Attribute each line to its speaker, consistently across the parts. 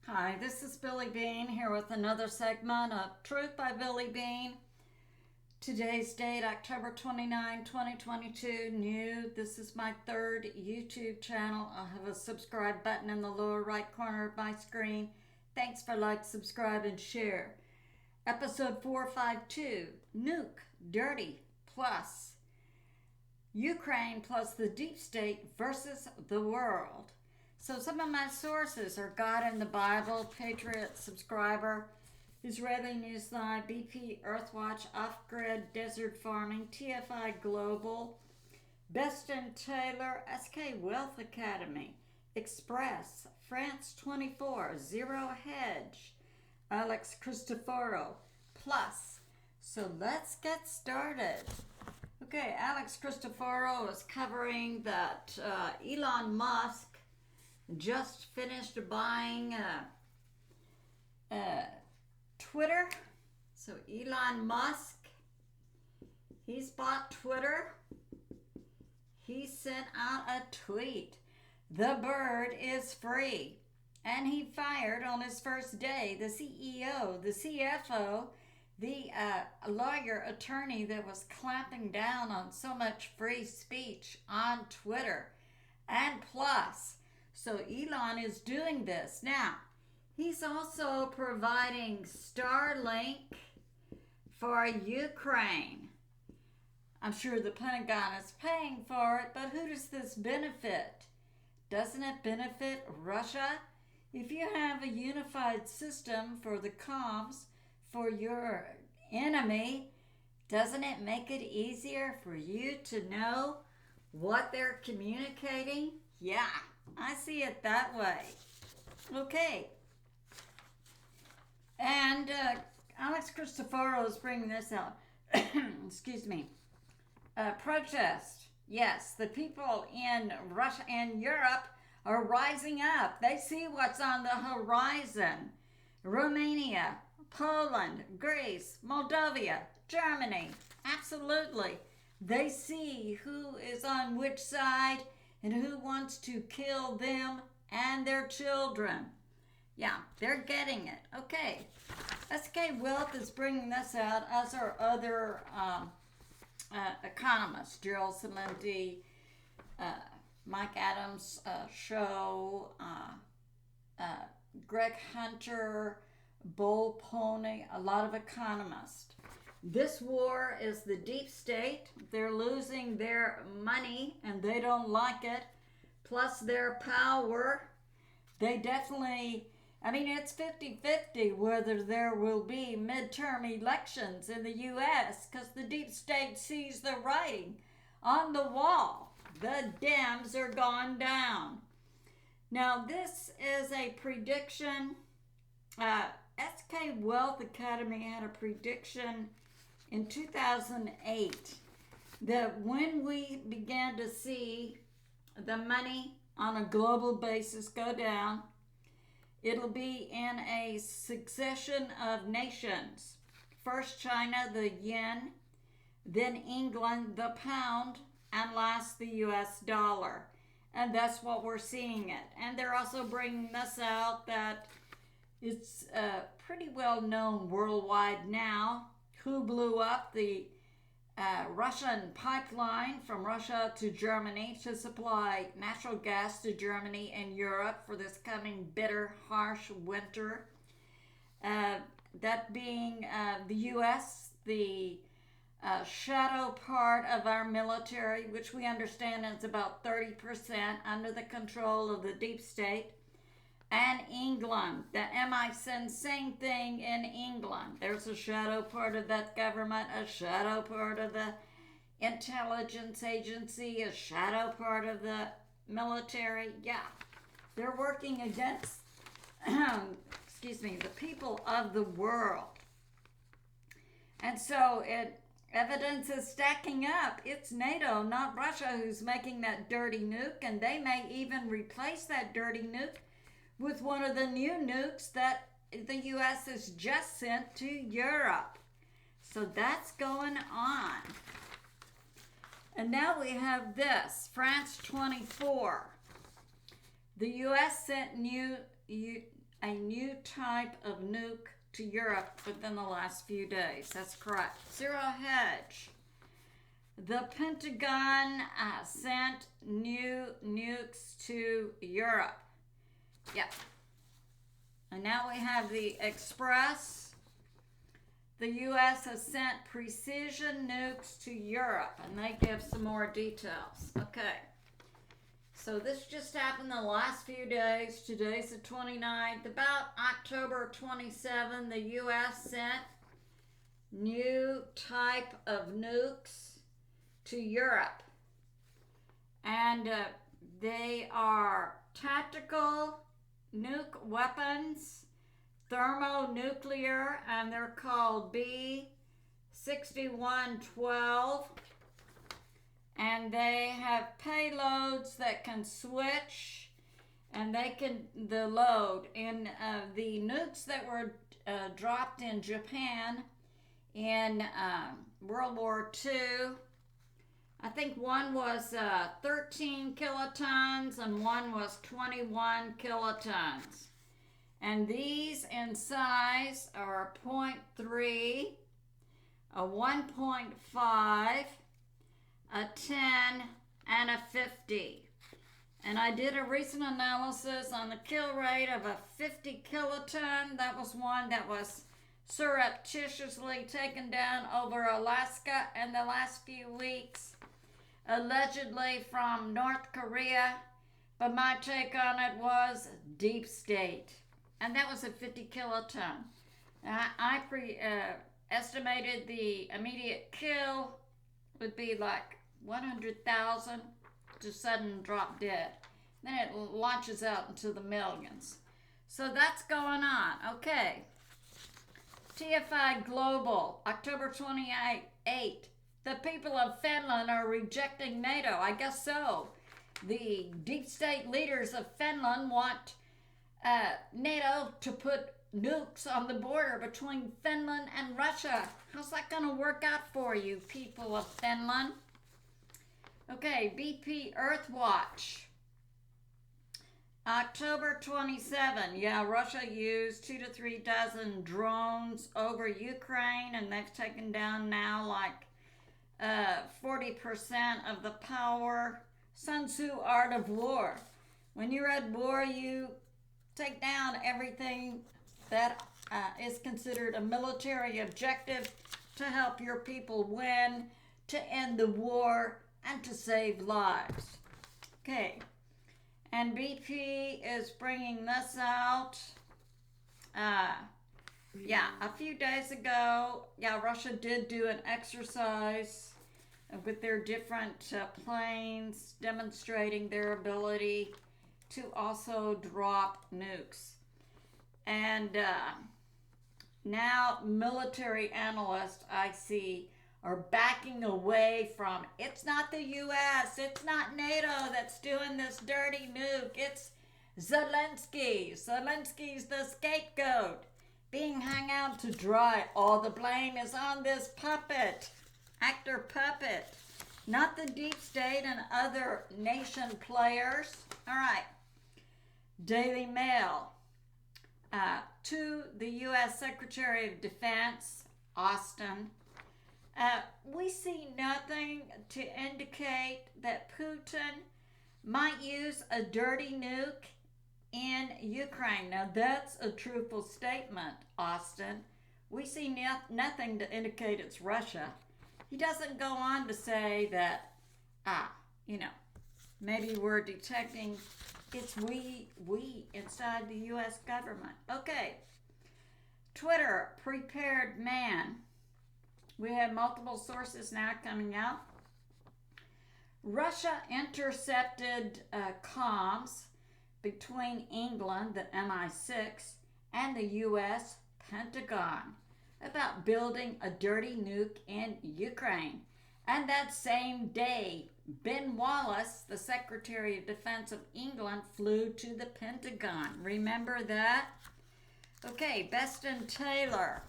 Speaker 1: Hi, this is Billie Beene here with another segment of Truth by Billie Beene. Today's date, October 29, 2022. New. This is my third YouTube channel. I'll have a subscribe button in the lower right corner of my screen. Thanks for like, subscribe, and share. Episode 452, Nuke, Dirty, plus Ukraine plus the deep state versus the world. So some of my sources are God in the Bible, Patriot Subscriber, Israeli Newsline, BPEarthwatch, Off-Grid, Desert Farming, TFI Global, Best and Taylor, SK Wealth Academy, Express, France 24, Zero Hedge, A Christoferou, Plus. So let's get started. Okay, A Christoferou is covering that Elon Musk just finished buying Twitter. So Elon Musk, he's bought Twitter. He sent out a tweet. The bird is free. And he fired on his first day the CEO, the CFO, the lawyer attorney that was clamping down on so much free speech on Twitter. And plus, so Elon is doing this. Now, he's also providing Starlink for Ukraine. I'm sure the Pentagon is paying for it, but who does this benefit? Doesn't it benefit Russia? If you have a unified system for the comms for your enemy, doesn't it make it easier for you to know what they're communicating? Yeah, I see it that way. Okay. And A Christoferou is bringing this out. Excuse me. Protest. Yes, the people in Russia and Europe are rising up. They see what's on the horizon. Romania, Poland, Greece, Moldavia, Germany. Absolutely. They see who is on which side and who wants to kill them and their children. Yeah, they're getting it. Okay. SK Wealth is bringing this out, as are other economists. Gerald Celente, Mike Adams' show, Greg Hunter, Bull Pony, a lot of economists. This war is the deep state. They're losing their money and they don't like it. Plus their power. They definitely, it's 50-50 whether there will be midterm elections in the U.S. because the deep state sees the writing on the wall. The Dems are gone down. Now this is a prediction. SK Wealth Academy had a prediction in 2008 that when we began to see the money on a global basis go down, it'll be in a succession of nations. First China, the yen, then England, the pound, and last the US dollar. And that's what we're seeing it. And they're also bringing this out that it's pretty well known worldwide now who blew up the Russian pipeline from Russia to Germany to supply natural gas to Germany and Europe for this coming bitter, harsh winter. That being the U.S., the shadow part of our military, which we understand is about 30% under the control of the deep state. And England, the MI6, same thing in England. There's a shadow part of that government, a shadow part of the intelligence agency, a shadow part of the military. Yeah, they're working against, the people of the world. And so evidence is stacking up. It's NATO, not Russia, who's making that dirty nuke, and they may even replace that dirty nuke with one of the new nukes that the U.S. has just sent to Europe. So that's going on. And now we have this, France 24. The U.S. sent a new type of nuke to Europe within the last few days. That's correct. Zero Hedge. The Pentagon sent new nukes to Europe. Yep. And now we have the Express. The U.S. has sent precision nukes to Europe, and they give some more details. Okay. So this just happened the last few days. Today's the 29th. About October 27, the U.S. sent new type of nukes to Europe. And they are tactical nuke weapons, thermonuclear, and they're called B6112. And they have payloads that can switch, and they can the load. And the nukes that were dropped in Japan in World War II, I think one was 13 kilotons and one was 21 kilotons. And these in size are 0.3, a 1.5, a 10, and a 50. And I did a recent analysis on the kill rate of a 50 kiloton. That was one that was surreptitiously taken down over Alaska in the last few weeks, allegedly from North Korea. But my take on it was deep state. And that was a 50 kiloton. I estimated the immediate kill would be like 100,000 to sudden drop dead. Then it launches out into the millions. So that's going on. Okay. TFI Global, October 28. The people of Finland are rejecting NATO. I guess so. The deep state leaders of Finland want NATO to put nukes on the border between Finland and Russia. How's that going to work out for you, people of Finland? Okay, BPEarthwatch. October 27. Yeah, Russia used 2 to 3 dozen drones over Ukraine, and they've taken down now like 40% of the power. Sun Tzu, Art of War. When you're at war, you take down everything that is considered a military objective to help your people win, to end the war, and to save lives. Okay. And BP is bringing this out. A few days ago, Russia did do an exercise with their different planes demonstrating their ability to also drop nukes. And now military analysts I see are backing away from, it's not the U.S., it's not NATO that's doing this dirty nuke, it's Zelensky. Zelensky's the scapegoat, being hung out to dry. All the blame is on this puppet, actor puppet, not the deep state and other nation players. All right. Daily Mail. To the U.S. Secretary of Defense, Austin, we see nothing to indicate that Putin might use a dirty nuke in Ukraine. Now, that's a truthful statement, Austin. We see nothing to indicate it's Russia. He doesn't go on to say that, maybe we're detecting it's we inside the U.S. government. Okay. Twitter, prepared man. We have multiple sources now coming out. Russia intercepted comms between England, the MI6, and the U.S. Pentagon about building a dirty nuke in Ukraine. And that same day, Ben Wallace, the Secretary of Defense of England, flew to the Pentagon. Remember that? Okay, Beston Taylor.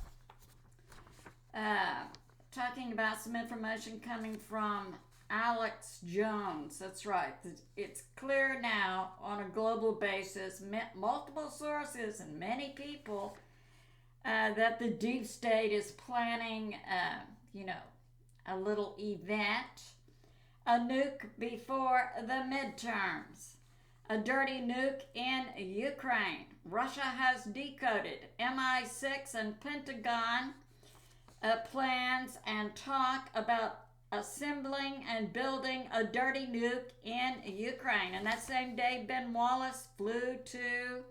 Speaker 1: Talking about some information coming from Alex Jones. That's right. It's clear now on a global basis, multiple sources and many people, that the deep state is planning, a little event, a nuke before the midterms, a dirty nuke in Ukraine. Russia has decoded MI6 and Pentagon plans and talk about assembling and building a dirty nuke in Ukraine. And that same day, Ben Wallace flew to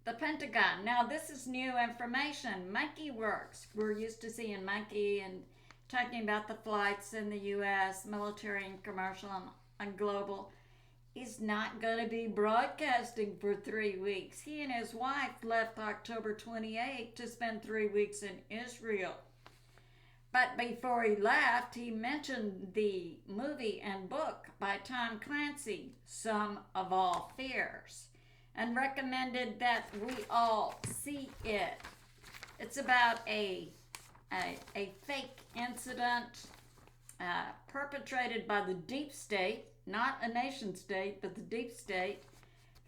Speaker 1: the Pentagon. Now, this is new information. Monkey Works. We're used to seeing Monkey and talking about the flights in the U.S., military and commercial and global. He's not going to be broadcasting for 3 weeks. He and his wife left October 28th to spend 3 weeks in Israel. But before he left, he mentioned the movie and book by Tom Clancy, Some of All Fears, and recommended that we all see it. It's about a fake incident perpetrated by the deep state, not a nation state, but the deep state,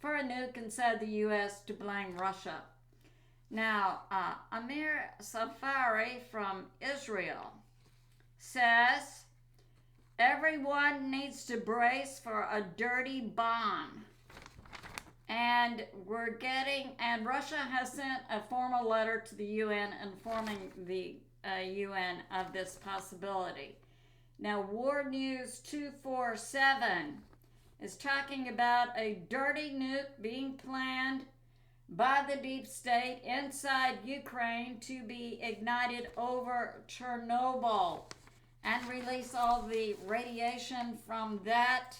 Speaker 1: for a nuke inside the U.S. to blame Russia. Now, Amir Safari from Israel says, everyone needs to brace for a dirty bomb. And Russia has sent a formal letter to the UN informing the UN of this possibility. Now, War News 247 is talking about a dirty nuke being planned by the deep state inside Ukraine to be ignited over Chernobyl and release all the radiation from that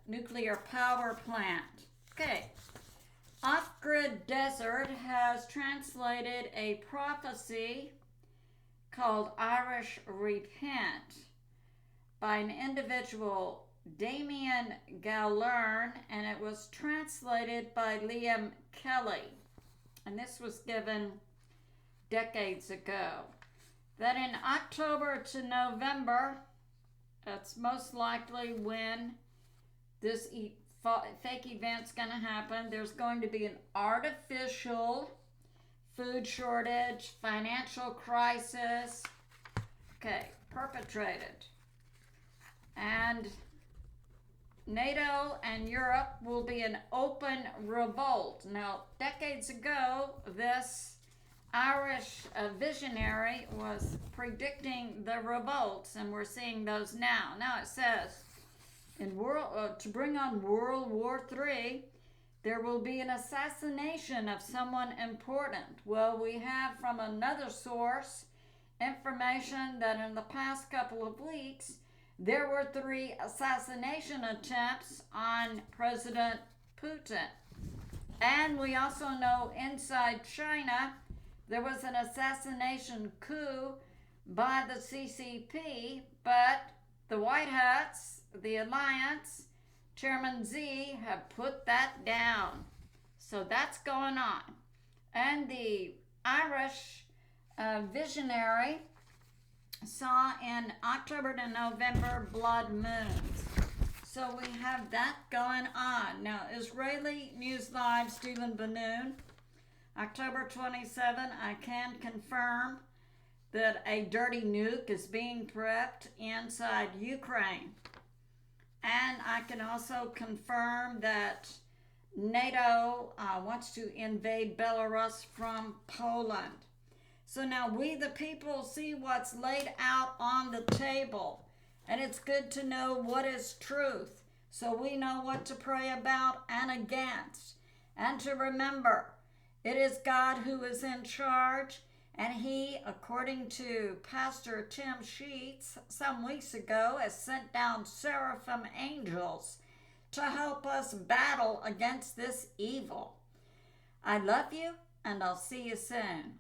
Speaker 1: nuclear power plant. Okay. Off-Grid Desert has translated a prophecy called Irish Repent by an individual, Damien Gallern, and it was translated by Liam Kelly. And this was given decades ago. That in October to November, that's most likely when this fake event's going to happen. There's going to be an artificial food shortage, financial crisis, perpetrated. And NATO and Europe will be an open revolt. Now, decades ago, this Irish visionary was predicting the revolts, and we're seeing those now. Now it says, to bring on World War III, there will be an assassination of someone important. Well, we have from another source information that in the past couple of weeks, there were 3 assassination attempts on President Putin. And we also know inside China, there was an assassination coup by the CCP, but the White Hats, the Alliance, Chairman Xi have put that down. So that's going on. And the Irish visionary saw in October to November blood moons. So we have that going on. Now, Israeli News Live, Stephen Ben-Nun, October 27, I can confirm that a dirty nuke is being prepped inside Ukraine. And I can also confirm that NATO wants to invade Belarus from Poland. So now we, the people, see what's laid out on the table. And it's good to know what is truth, so we know what to pray about and against. And to remember, it is God who is in charge, and he, according to Pastor Tim Sheets some weeks ago, has sent down seraphim angels to help us battle against this evil. I love you, and I'll see you soon.